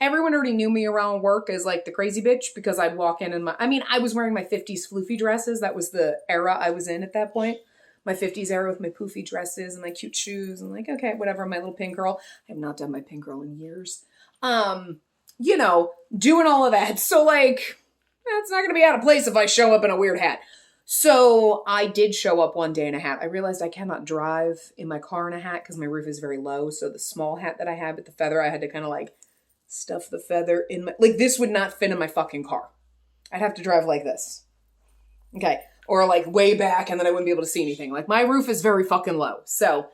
Everyone already knew me around work as like the crazy bitch because I'd walk in and I was wearing my 50s floofy dresses. That was the era I was in at that point. My 50s era with my poofy dresses and my cute shoes and like, okay, whatever, my little pink girl. I have not done my pink girl in years. Doing all of that. So like, it's not going to be out of place if I show up in a weird hat. So I did show up one day in a hat. I realized I cannot drive in my car in a hat because my roof is very low. So the small hat that I had with the feather, I had to kind of like stuff the feather in my, like this would not fit in my fucking car. I'd have to drive like this. Okay. Or like way back and then I wouldn't be able to see anything. Like my roof is very fucking low. So,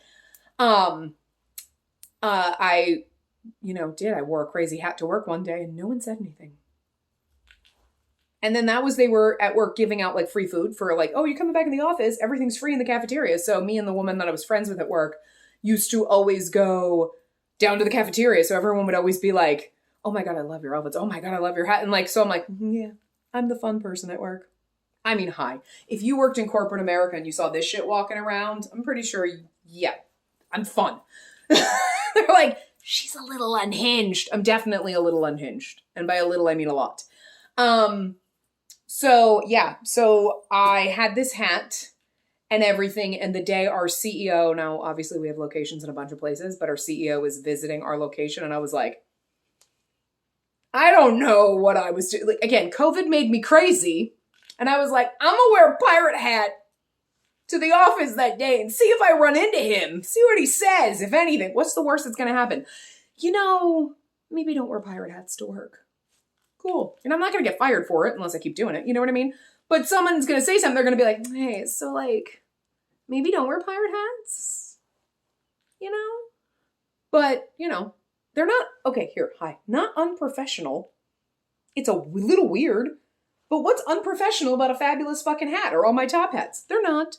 I wore a crazy hat to work one day and no one said anything. And then they were at work giving out like free food for like, oh, you're coming back in the office. Everything's free in the cafeteria. So me and the woman that I was friends with at work used to always go down to the cafeteria. So everyone would always be like, oh my God, I love your outfits. Oh my God, I love your hat. And like, so I'm like, yeah, I'm the fun person at work. I mean, hi. If you worked in corporate America and you saw this shit walking around, I'm pretty sure, yeah, I'm fun. They're like, she's a little unhinged. I'm definitely a little unhinged. And by a little, I mean a lot. So I had this hat and everything. And the day our CEO, now obviously we have locations in a bunch of places, but our CEO was visiting our location. And I was like, I don't know what I was doing. Like, again, COVID made me crazy. And I was like, I'm going to wear a pirate hat to the office that day and see if I run into him. See what he says, if anything. What's the worst that's going to happen? Maybe don't wear pirate hats to work. Cool. And I'm not going to get fired for it unless I keep doing it. You know what I mean? But someone's going to say something. They're going to be like, hey, so like, maybe don't wear pirate hats, But, they're not, okay, here, hi. Not unprofessional. It's a little weird. But what's unprofessional about a fabulous fucking hat or all my top hats? They're not.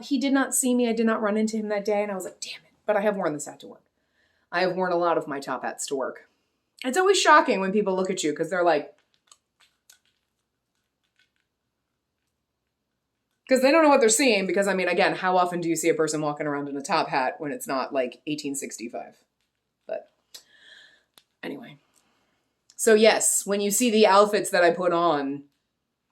He did not see me. I did not run into him that day. And I was like, damn it. But I have worn this hat to work. I have worn a lot of my top hats to work. It's always shocking when people look at you because they're like, because they don't know what they're seeing. Because, I mean, again, how often do you see a person walking around in a top hat when it's not like 1865? But anyway. So yes, when you see the outfits that I put on,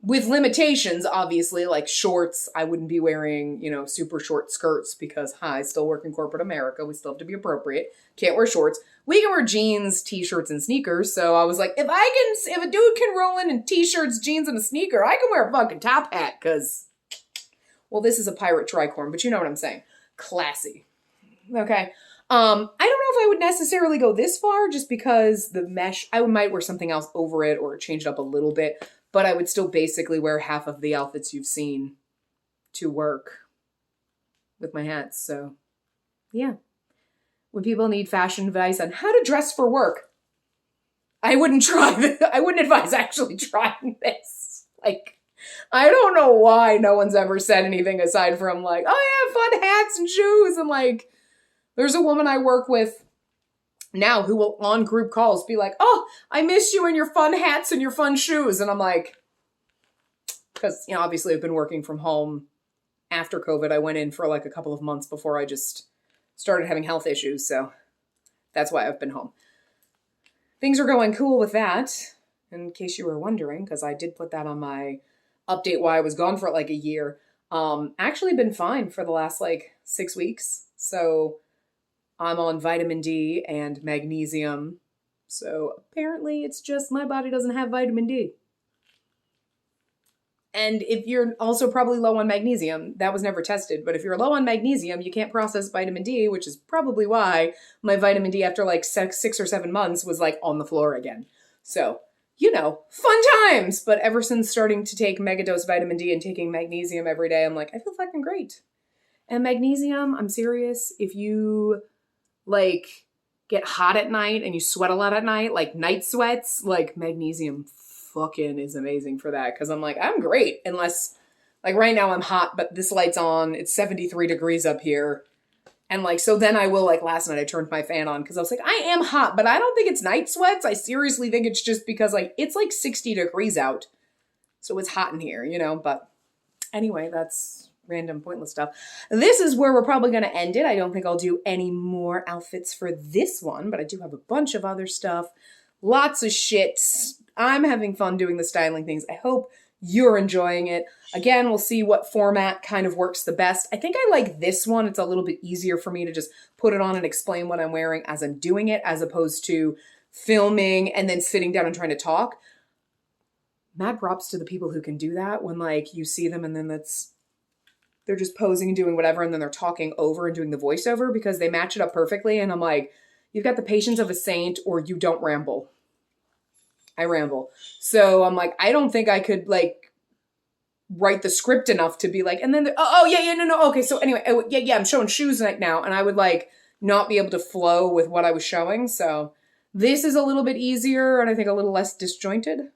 with limitations, obviously, like shorts, I wouldn't be wearing, super short skirts because, I still work in corporate America. We still have to be appropriate. Can't wear shorts. We can wear jeans, t-shirts, and sneakers. So I was like, if a dude can roll in t-shirts, jeans, and a sneaker, I can wear a fucking top hat because, well, this is a pirate tricorn, but you know what I'm saying. Classy. Okay. I don't know if I would necessarily go this far just because the mesh, I might wear something else over it or change it up a little bit, but I would still basically wear half of the outfits you've seen to work with my hats. So yeah, when people need fashion advice on how to dress for work, I wouldn't I wouldn't advise actually trying this. Like, I don't know why no one's ever said anything aside from like, oh yeah, fun hats and shoes and like, there's a woman I work with now who will on group calls be like, oh, I miss you and your fun hats and your fun shoes. And I'm like, because, obviously I've been working from home after COVID. I went in for like a couple of months before I just started having health issues. So that's why I've been home. Things are going cool with that. In case you were wondering, because I did put that on my update why I was gone for like a year. Actually been fine for the last like 6 weeks. So I'm on vitamin D and magnesium. So apparently it's just my body doesn't have vitamin D. And if you're also probably low on magnesium, that was never tested, but if you're low on magnesium, you can't process vitamin D, which is probably why my vitamin D after like 6 or 7 months was like on the floor again. So, fun times. But ever since starting to take megadose vitamin D and taking magnesium every day, I'm like, I feel fucking great. And magnesium, I'm serious, if you like get hot at night and you sweat a lot at night, like night sweats, like magnesium fucking is amazing for that. Cause I'm like, I'm great. Unless, like right now I'm hot, but this light's on. It's 73 degrees up here. And like, so then I will, like last night I turned my fan on because I was like, I am hot, but I don't think it's night sweats. I seriously think it's just because like, it's like 60 degrees out. So it's hot in here, you know, but anyway, that's random pointless stuff. This is where we're probably going to end it. I don't think I'll do any more outfits for this one, but I do have a bunch of other stuff. Lots of shit. I'm having fun doing the styling things. I hope you're enjoying it. Again, we'll see what format kind of works the best. I think I like this one. It's a little bit easier for me to just put it on and explain what I'm wearing as I'm doing it, as opposed to filming and then sitting down and trying to talk. Mad props to the people who can do that when like you see them and then they're just posing and doing whatever and then they're talking over and doing the voiceover because they match it up perfectly. And I'm like, you've got the patience of a saint or you don't ramble. I ramble. So I'm like, I don't think I could like write the script enough to be like, and then, no. Okay. So anyway, I'm showing shoes right now. And I would like not be able to flow with what I was showing. So this is a little bit easier and I think a little less disjointed.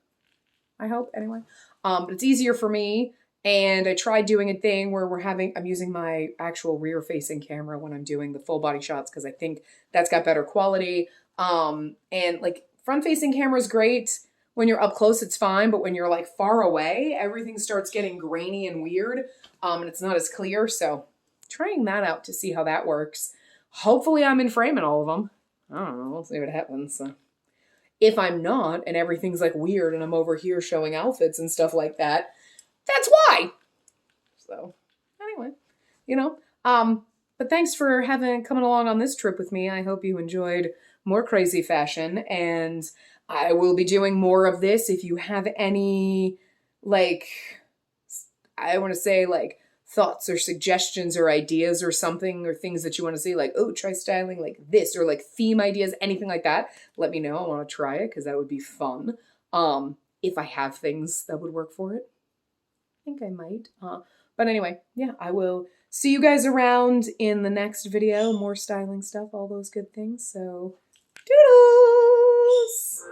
I hope anyway. But it's easier for me. And I tried doing a thing where I'm using my actual rear facing camera when I'm doing the full body shots because I think that's got better quality. And like front facing camera is great. When you're up close, it's fine. But when you're like far away, everything starts getting grainy and weird. And it's not as clear. So trying that out to see how that works. Hopefully I'm in frame in all of them. I don't know. We'll see what happens. So. If I'm not and everything's like weird and I'm over here showing outfits and stuff like that, that's why. So anyway, you know, but thanks for coming along on this trip with me. I hope you enjoyed more crazy fashion and I will be doing more of this. If you have any, like, I want to say like thoughts or suggestions or ideas or something or things that you want to see, like, oh, try styling like this or like theme ideas, anything like that, let me know. I want to try it because that would be fun. If I have things that would work for it, I think I might. But anyway, yeah, I will see you guys around in the next video. More styling stuff, all those good things. So, doodles!